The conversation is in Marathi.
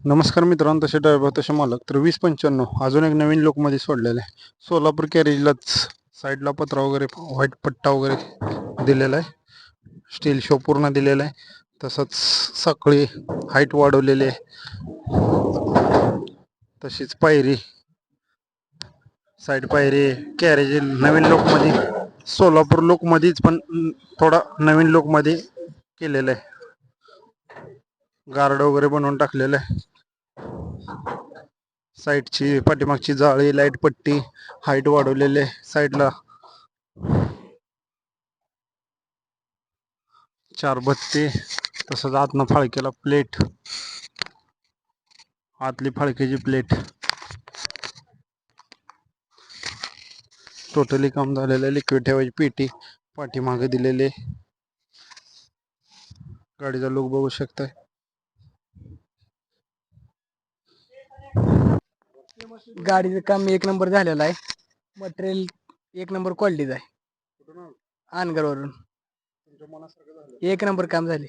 नमस्कार मित्रांनो, तसे ड्रायव्हर तसे मालक. तर 2095 अजून एक नवीन लोकमध्ये सोडलेलं आहे. सोलापूर कॅरेजलाच साईडला पत्रा वगैरे व्हाईट पट्टा वगैरे दिलेला आहे. स्टील शो पूर्ण दिलेला आहे. तसंच साखळी हाईट वाढवलेली आहे. तशीच पायरी, साईड पायरी कॅरेज नवीन लोकमध्ये, सोलापूर लोकमध्येच पण थोडा नवीन लोकमध्ये केलेलं आहे. गार्ड वगैरे बनवून टाकलेलं आहे. साईडची पाठीमागची जाळी, लाईट पट्टी, हाईट वाढवलेले साईडला 4 बत्ती. तसंच आतनं फाळकेला प्लेट, आतली फाळकेची प्लेट. टोटली काम झालेलं. लिक्विड ठेवायची पेटी पाठीमागे दिलेले. गाडीचा लुक बघू शकताय. गाडीचं काम एक नंबर झालेलं आहे. मटेरियल एक नंबर क्वालिटीचं आहे. अनगरवरून एक नंबर काम झाले.